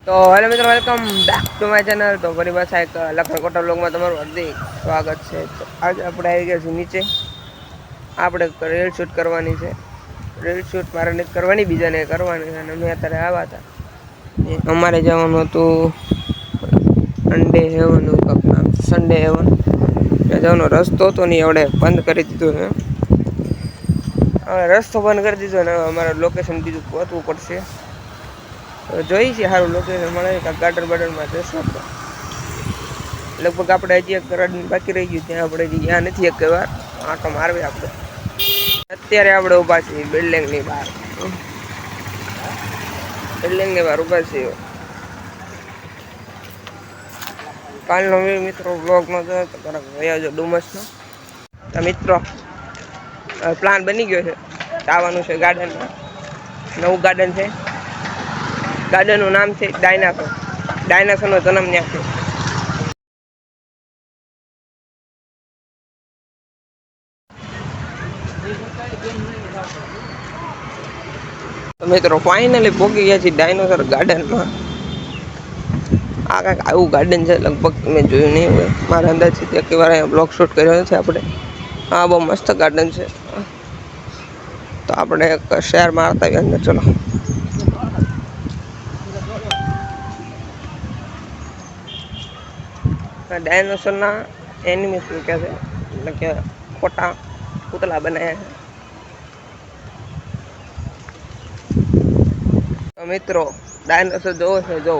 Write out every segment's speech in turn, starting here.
તો હેલો મિત્રો, welcome back to my channel. તો ફરી પાછા એક લખન કોટા બ્લોગમાં તમારું હાર્દિક સ્વાગત છે. તો આજે આપણે આવી ગયા છીએ નીચે. આપણે રીલ શૂટ કરવાની છે. રીલ શૂટ મારે નથી કરવાની, બીજાને કરવાની છે. અને મેં અત્યારે આવ્યા હતા. અમારે જવાનું હતું સન્ડે હેવન, સન્ડે હેવન. ત્યાં જવાનો રસ્તો હતો નહીં, આપણે બંધ કરી દીધો છે. હવે રસ્તો બંધ કરી દીધો ને અમારે લોકેશન બીજું પહોંચવું પડશે. જોઈ છે સારું લોકેશન મળે ગાર્ડન બાર્ડનમાં જશો તો લગભગ આપણે હજી એક ગાર્ડન બાકી રહી ગયું, ત્યાં આપણે ત્યાં નથી એક વાર આંટો મારવી. આપણે અત્યારે આપણે ઊભા છીએ બિલ્ડિંગની બહાર. બિલ્ડિંગની બહાર ઊભા છીએ. કાલનો મિત્રો બ્લોગમાં જો તો ગયા જો ડુમસનો. તો મિત્રો પ્લાન બની ગયો છે, આવવાનું છે ગાર્ડનમાં. નવું ગાર્ડન છે. ગાર્ડનનું નામ છે ડાયનાસોર. ડાયનાસોરનો જન્મ ત્યાં છે. તો મિત્રો ફાઇનલી પહોંચી ગયા છીએ ડાયનાસોર ગાર્ડનમાં. આ કાંઈક આવું ગાર્ડન છે, લગભગ મેં જોયું નહીં હોય. મારા અંદાજથી એક વાર અહીંયા બ્લોગ શૂટ કર્યો છે આપણે. હા, બહુ મસ્ત ગાર્ડન છે. તો આપણે એક શેર મારતા આવીએ અંદર. ચલો. ડાયનોસોરના એનિમી શું કહે છે, એટલે કે ખોટા પૂતળા બનાવ્યા છે. તો મિત્રો ડાયનોસોર જોવો છે, જો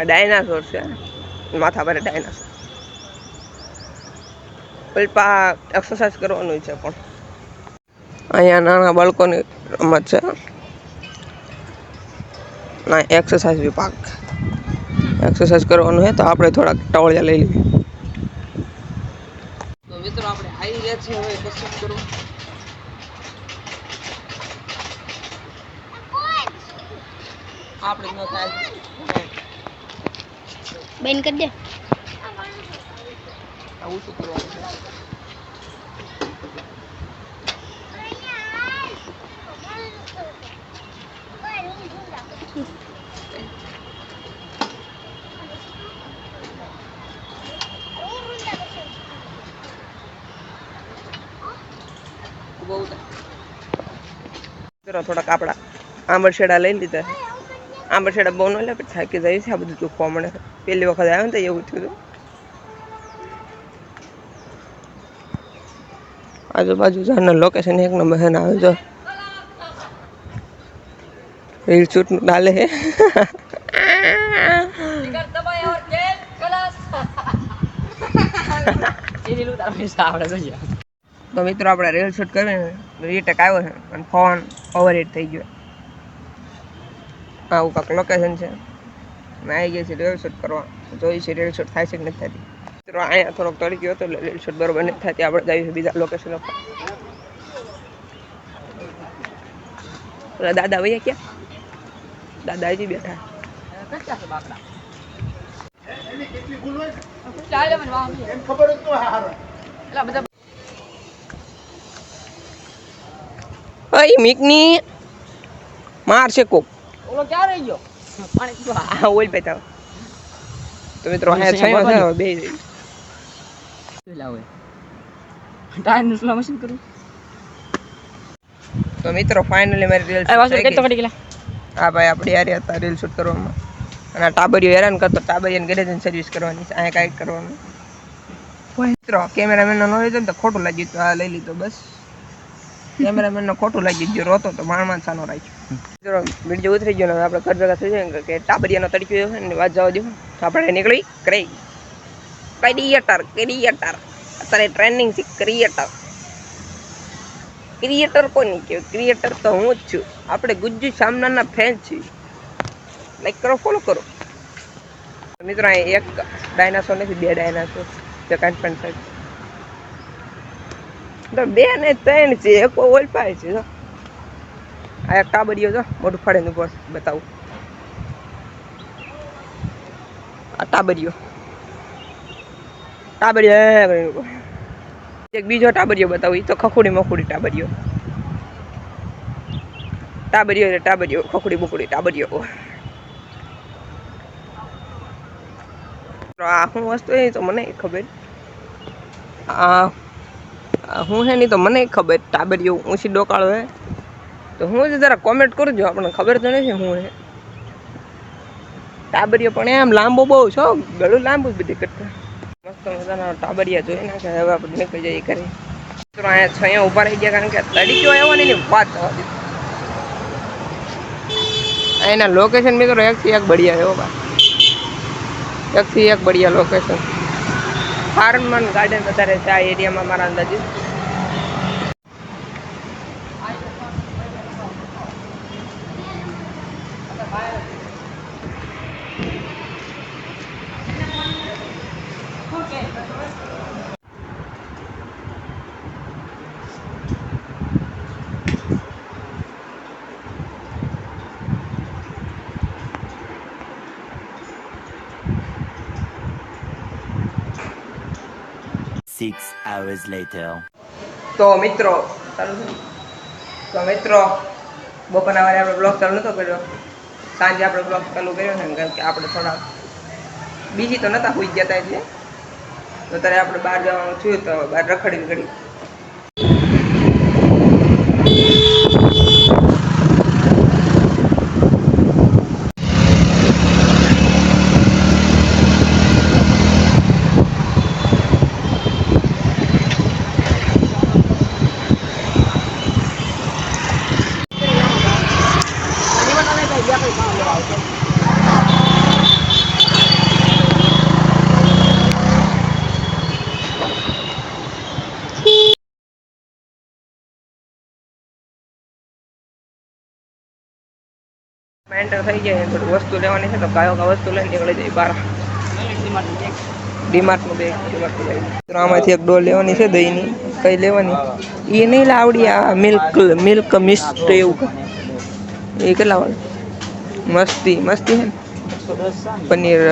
ડાયનાસોર છે, માથા પર ડાયનાસોર. પલ્પા એક્સરસાઇઝ કરવાનું છે, પણ અહીંયા નાના બાળકોની રમત છે. ના, એક્સરસાઇઝ વિભાગ એક્સરસાઇઝ કરવાનું છે. તો આપણે થોડાક ટવળિયા લઈ લઈએ. તો મિત્રો આપણે આવી ગયા છીએ. હવે કસરત કરું. આપણે ન થાય બેન કરી દે. આવું શું કરવાનું છે? થોડાક આપડા આંબરશેડા લઈ લીધા. આંબરશેડા બહુ ન લે, થાકી જાય છે. આ બધું ચૂકવા મળે. પહેલી વખત આવ્યો ને તો એવું થયું હતું. આજુબાજુ જાણના લોકેશન એક નંબર છે ને. આવે જો રીલ શૂટ નું ડાલે હે. તો મિત્રો આપણે રીલ શૂટ કરીને રીટેક આવ્યો છે અને ફોન ઓવરહીટ થઈ ગયો. આવું કાંક લોકેશન છે. મેં આવી ગયા છે રીલ શૂટ કરવા. જોઈ છે રીલ શૂટ થાય છે કે નથી થતી. મિત્રો અહીંયા થોડોક તળી ગયો હતો એટલે રીલ શૂટ બરોબર નથી થતી. આપણે જઈએ બીજા લોકેશન ઉપર. દાદા ભૈયા ક્યાં? દાદા હજી બેઠા. મિકની મારશે કોક. ઓલો ક્યાં રહી ગયો? હા, ઓલ પેતા. તો મિત્રો અહીંયા છાયો છે બે જઈ. લાવે ટાઈમ સ્લો મશીન કરું. તો મિત્રો ફાઇનલી મારી રીલ શૂટ થઈ ગઈ. હા ભાઈ, આપણે યાર હતા રીલ શૂટ કરવામાં. અને ટાબરિયો હેરાન કરતો. ટાબરિયાને ઘરે જઈને સર્વિસ કરવાની છે. અહીંયા કાંઈક કરવાનું. મિત્રો કેમેરામેનનો ન લીધો ને તો ખોટું લાગ્યું. તો આ લઈ લીધો બસ. કેમેરામેનનો ખોટું લાગી ગયું. રોતો તો માણ સાનો રાખ્યો. વિડીયો ઉતરી ગયો ને આપણે ઘર ભેગા થઈ જાય કે ટાબરિયાનો તડક્યો છે ને વાત જવા દો. તો આપણે નીકળી ક્રિએટર. અત્યારે ટ્રેન્ડિંગ છે ક્રિએટર. ક્રિએટર કોની કહેવાય? ક્રિએટર તો હું જ છું. આપણે ગુજ્જુ સામનાના ફેન છીએ. લાઈક કરો, ફોલો કરો. મિત્રો અહીં એક ડાયનાસોર નથી, બે ડાયનાસોર છે. કાંઈ પણ થાય તો બે ને ત્રણ છે. એક ઓલપાય છે. આ એક ટાબરિયો જો મોટું ફાડે ઉપર બતાવું. આ ટાબરિયો એક બીજો ટાબરિયો બતાવું. એ તો ખખુડી મખુડી ટાબરિયો. ટાબરિયો ખોખડી બુકડી ટાબરિયો. આ શું વસ્તુ એ તો મને ખબર. આ હું હે નહીં તો મને ખબર. ટાબરિયો ઊંચી ડોકાળો હે તો હું જરા કોમેન્ટ કરજો, આપણને ખબર તો નથી હું હે. ટાબરિયો પણ એમ લાંબો બહુ છો, ગળું લાંબુ બધી કરતા. મસ્ત મજાના ટાબરિયા જોઈ નાખે. હવે આપણે નીકળી જઈએ ઘરે. મિત્રો અહીંયા છઅહીંયા ઉભા રહી ગયા કારણ કે તડીકો આવ્યો ને એની વાત થવા દીધી. એના લોકેશન મિત્રો એકથી એક બઢિયા છે. એકથી એક બઢિયા લોકેશન. ફાર્મન ગાર્ડન વધારે છે આ એરિયામાં મારા અંદાજે. Six hours later. તો મિત્રો બપોરના વારે આપણે બ્લોગ ચાલુ નતો કર્યો. સાંજે આપણે બ્લોગ ચાલુ કર્યો ને કારણ કે આપણે થોડા બીજી તો નતા હોઈ ગયા હતા એટલે. તો ત્યારે આપણે બહાર જવાનું થયું તો બહાર રખડી ઘડી. એન્ટર થઈ જાય થોડી વસ્તુ લેવાની છે તો કયો વસ્તુ લઈને નીકળી જાય બહાર. ડીમાર્ટનું બેગ. આમાંથી એક ડોલ લેવાની છે દહીંની. કઈ લેવાની એ નહીં લાવડી. આ મિલ્ક મિસ્ટ એવું એ કેટલા વાળું મસ્તી છે ને. પનીર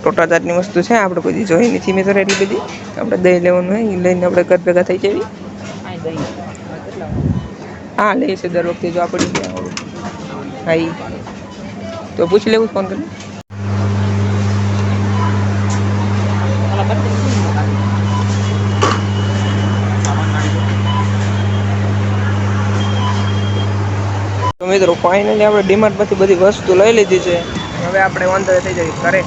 ટોટા જાતની વસ્તુ છે. આપણે કોઈ જોઈ નથી મેં તો એટલી બધી. આપણે દહીં લેવાનું હોય એ લઈને આપણે ઘર ભેગા થઈ જવી. હા લે છે દર વખતે જો આપણી હા તો પૂછી લેવું ફોન કરીને. તો મિત્રો ફાઇનલી આપણે ડીમાર્ટ માંથી બધી વસ્તુ લઈ લીધી છે. હવે આપણે વાંધો થઈ જાય ઘરે.